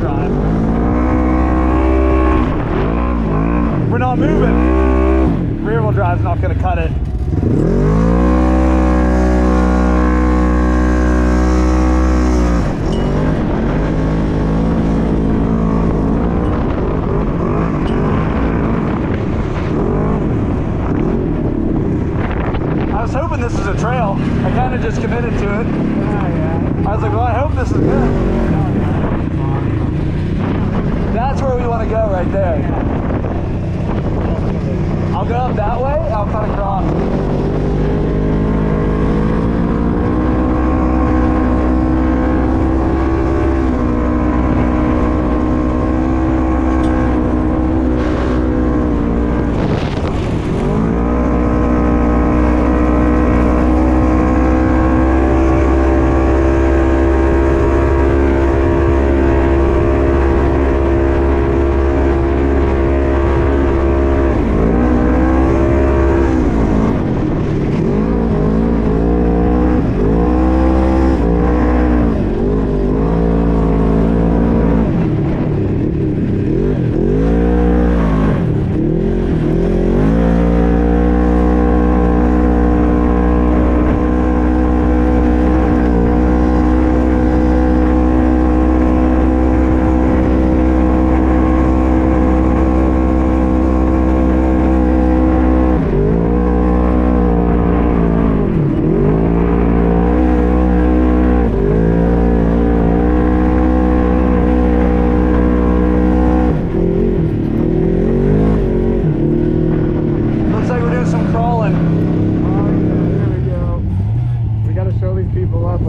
drive. We're not moving. Rear wheel drive's not gonna cut it. I was hoping this is a trail. I kind of just committed to it. I was like, well, I hope this is good. That's where we want to go, right there. I'll go up that way, I'll cut across.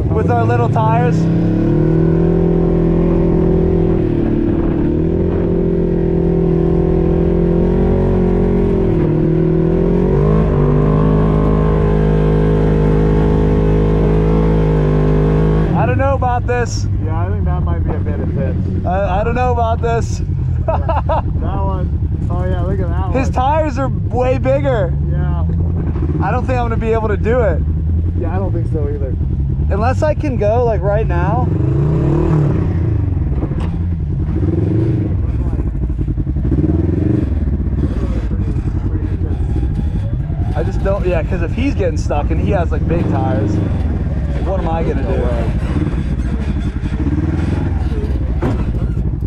With our little tires. I don't know about this. Yeah, I think that might be a bit intense. I don't know about this. Yeah, that one. Oh yeah, look at that one. His tires are way bigger. Yeah. I don't think I'm gonna be able to do it. Yeah, I don't think so either. Unless I can go like right now. I just don't, yeah, because if he's getting stuck and he has like big tires, what am I gonna do?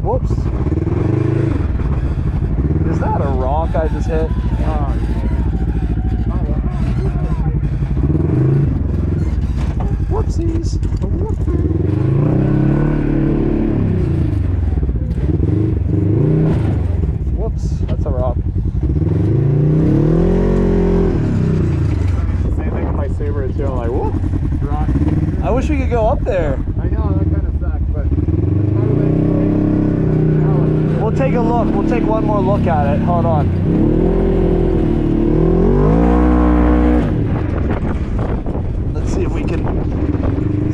Whoops. Is that a rock I just hit? Whoopsies. Whoops, that's a rock. Same thing with my Saber too. I'm like, whoop, rock. I wish we could go up there. I know, that kind of sucks, but we'll take a look. We'll take one more look at it. Hold on. Let's see if we can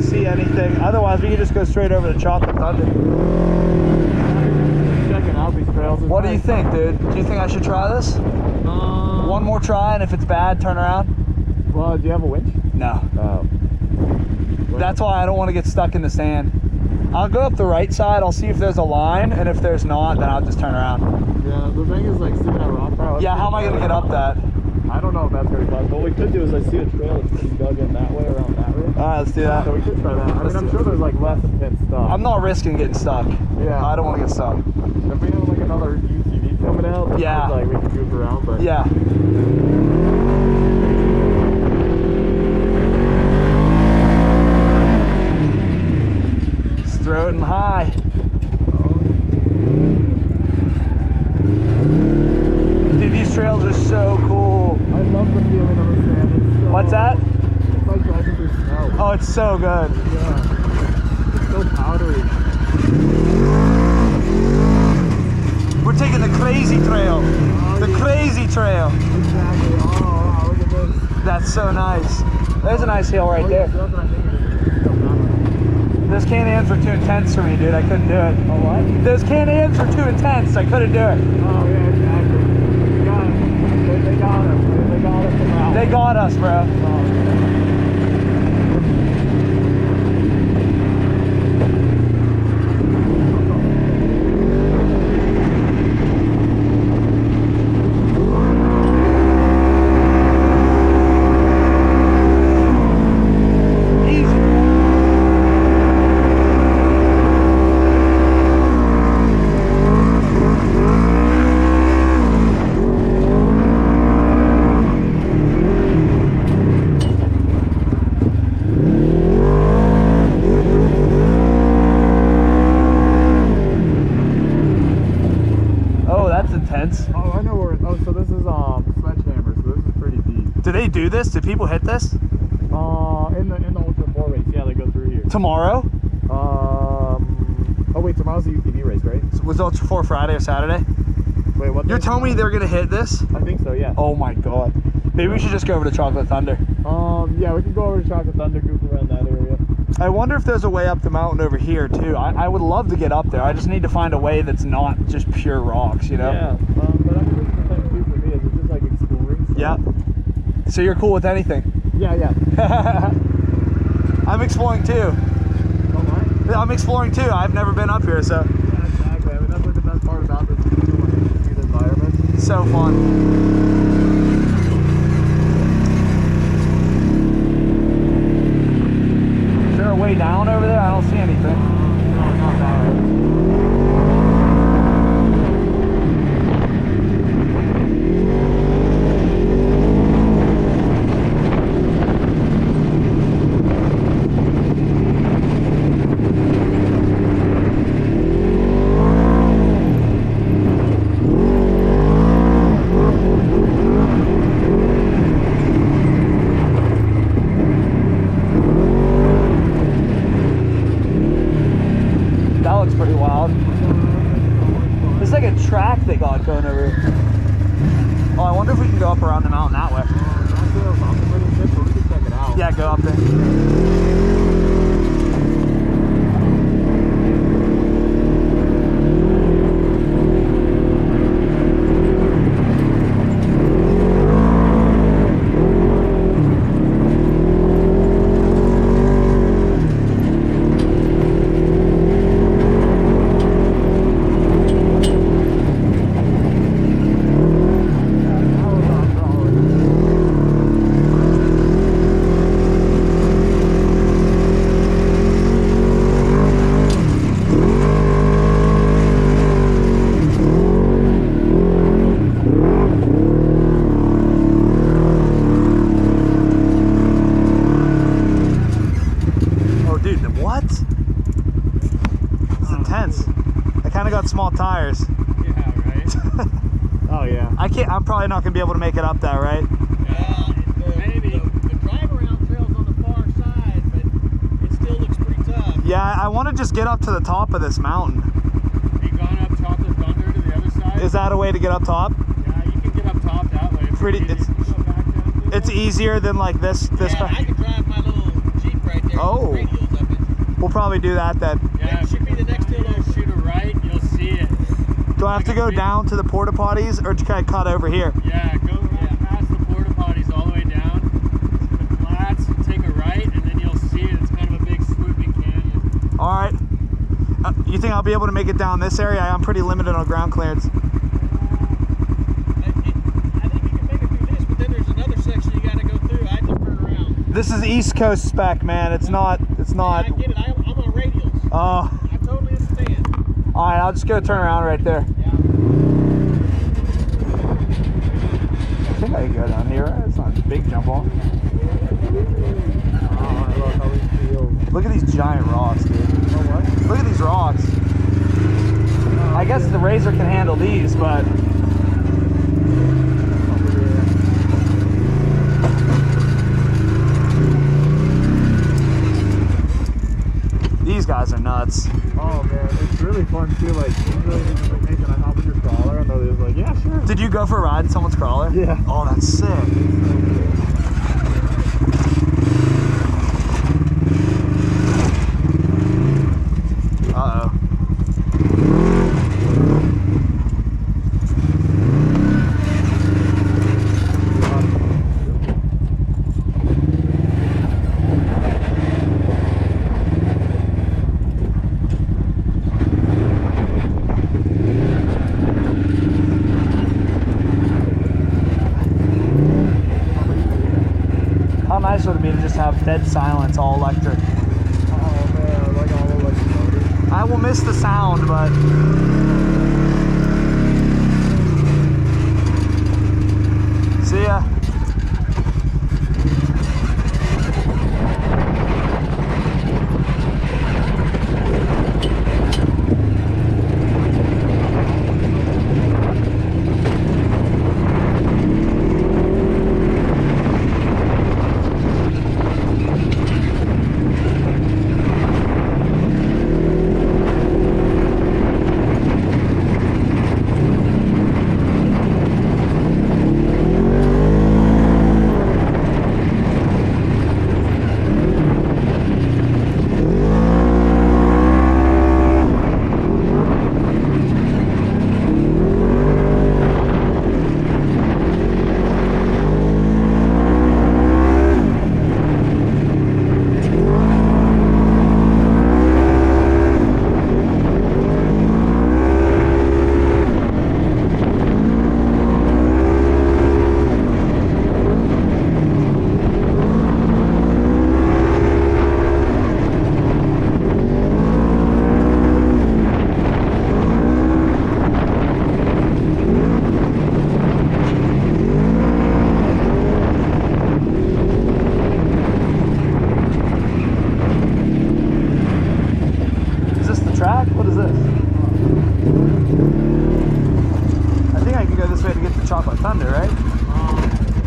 see anything. Otherwise, we can just go straight over to Chocolate Thunder. Checking out these trails. What do you think, dude? Do you think I should try this? One more try, and if it's bad, turn around? Well, do you have a winch? No. Oh. That's why I don't want to get stuck in the sand. I'll go up the right side. I'll see if there's a line, and if there's not, then I'll just turn around. Yeah, the thing is like sitting at rock pile. Yeah, how am I going to get up that? I don't know if that's going to be fun. What we could do is I see a trail that's pretty dug in that way around that way. Alright, let's do that. So we could try that. I mean, I'm sure there's like less intense stuff. I'm not risking getting stuck. Yeah. I don't want to get stuck. If we have like another UTV coming out, then Yeah. like we can goof around, but Yeah. Just throw it in high. Dude, these trails are so cool. I love the feeling of the sand. It's so, What's that? It's like driving through snow. Oh, it's so good. Yeah. It's so powdery. We're taking the crazy trail. The crazy trail. Exactly. Oh, wow, look at this. That's so nice. There's a nice hill right there. That's what I think it is. Come that way. Those Can-Ams were too intense for me, dude. I couldn't do it. Oh, what? Those Can-Ams were too intense. I couldn't do it. Oh, yeah, exactly. They got us. They got us. They got us somehow. They got us, bro. Oh, they do this? Do people hit this? In the Ultra 4 race, yeah, they go through here. Tomorrow? Oh wait, tomorrow's the UTV race, right? Was Ultra 4 Friday or Saturday? Wait, what? You're telling me they're gonna hit this? I think so, yeah. Oh my god. Maybe we should just go over to Chocolate Thunder. Yeah, we can go over to Chocolate Thunder, goof around that area. I wonder if there's a way up the mountain over here too. I would love to get up there. I just need to find a way that's not just pure rocks, you know? Yeah, but I mean, this is the thing too for me, is it's just like exploring. So. Yeah. So you're cool with anything? Yeah. I'm exploring too. Oh, my? I'm exploring too. I've never been up here, so. Yeah, exactly. I mean, that's like the best part about this, is just like see the environment. It's so fun. Is there a way down over there? I don't see anything. No, not that way. Pretty wild. It's like a track they got going over here. Oh, I wonder if we can go up around the mountain that way. We can check it out. Yeah, go up there. Small tires. Yeah, right? Oh, yeah. I'm probably not going to be able to make it up that, right? Maybe. The drive around trail's on the far side, but it still looks pretty tough. Yeah, I want to just get up to the top of this mountain. Have you gone up Chocolate Thunder to the other side? Is that a way to get up top? Yeah, you can get up top that way. It's easier than like this. Yeah, I can drive my little Jeep right there. Oh. With radials up it. We'll probably do that then. Yeah, It should be the next hill over. shoot a right, you'll see it. Do I have to go down to the porta potties, or can I cut over here? Yeah, go past the porta potties all the way down to the flats, take a right, and then you'll see it. It's kind of a big swooping canyon. All right. You think I'll be able to make it down this area? I'm pretty limited on ground clearance. I think you can make it through this, but then there's another section you got to go through. I have to turn around. This is East Coast spec, man. It's not. Yeah, I get it. I'm on radials. Oh. I totally understand. All right, I'll just go turn around right there. Yeah. I think I can go down here. Right? It's not a big jump off. Oh, I love how we feel. Look at these giant rocks, dude. Oh, what? Look at these rocks. I guess the Razor can handle these, but these guys are nuts. Oh man, it's really fun too. Like, usually hey, can I hop in your crawler? And they're like, yeah, sure. Did you go for a ride in someone's crawler? Yeah. Oh, that's sick. Uh-oh. How nice would it be to just have dead silence, all electric? Oh man, like all electric motors. I will miss the sound, but see ya. this? I think I can go this way to get to Chocolate Thunder, right?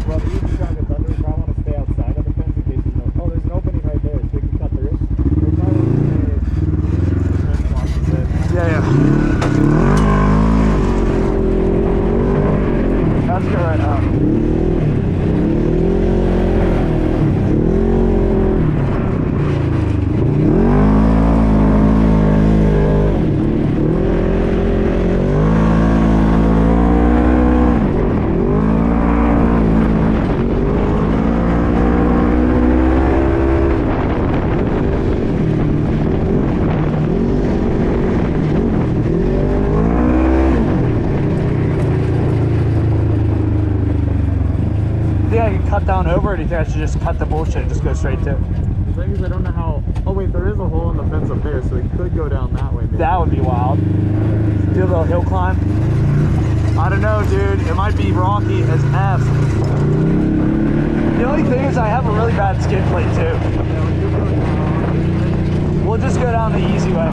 Well, you can Chocolate Thunder. You probably want to stay outside of the fence in case you know. Oh, there's an opening right there, so you can cut through. There's probably Yeah. That's good right now. Cut down over, or do you think I should just cut the bullshit and just go straight to? The thing is, I don't know how. Oh wait, there is a hole in the fence up there, so we could go down that way. Maybe. That would be wild. Do a little hill climb. I don't know, dude. It might be rocky as F. The only thing is I have a really bad skid plate too. We'll just go down the easy way.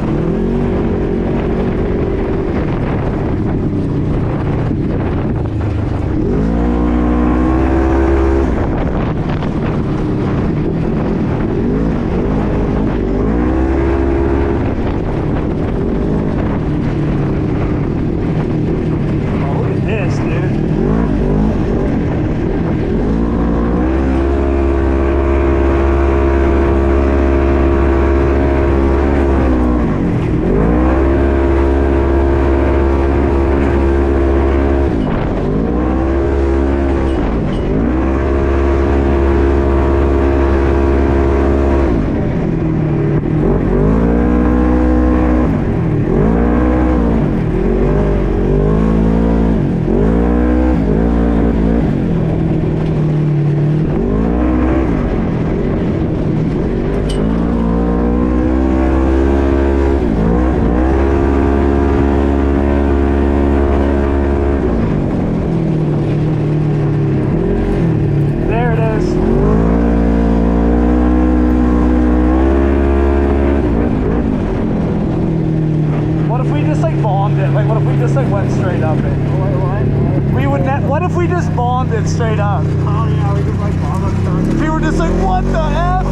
Straight up. Oh yeah, we just like bomb up stuff. People were just like, what the F?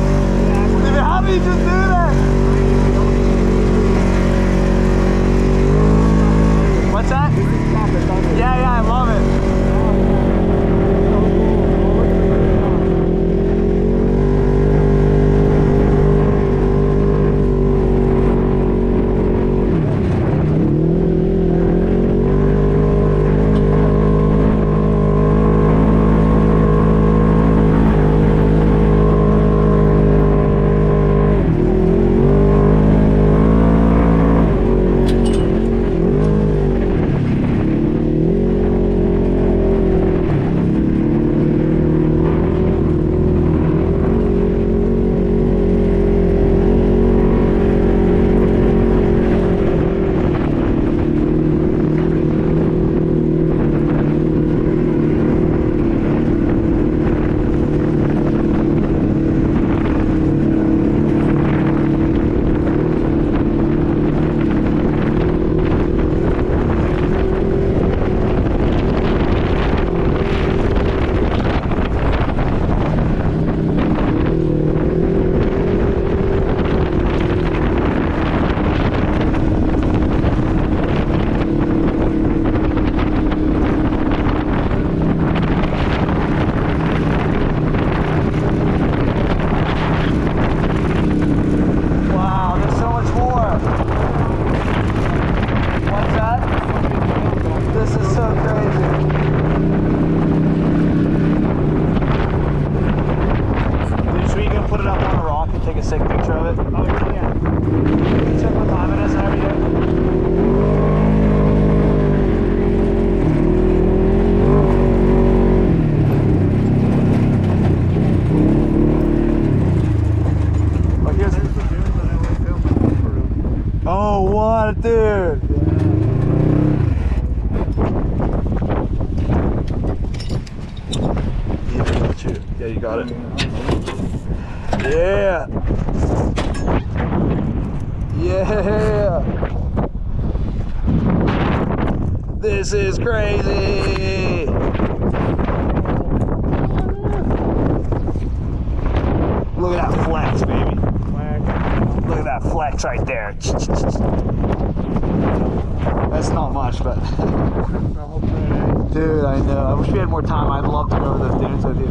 Dude, how did you just do that? What's that? Yeah, I love it. Dude. Yeah, you got it. Yeah. Yeah. This is crazy. Look at that flex, baby. Look at that flex right there. That's not much, but dude, I know. I wish we had more time. I'd love to go over those dunes with you.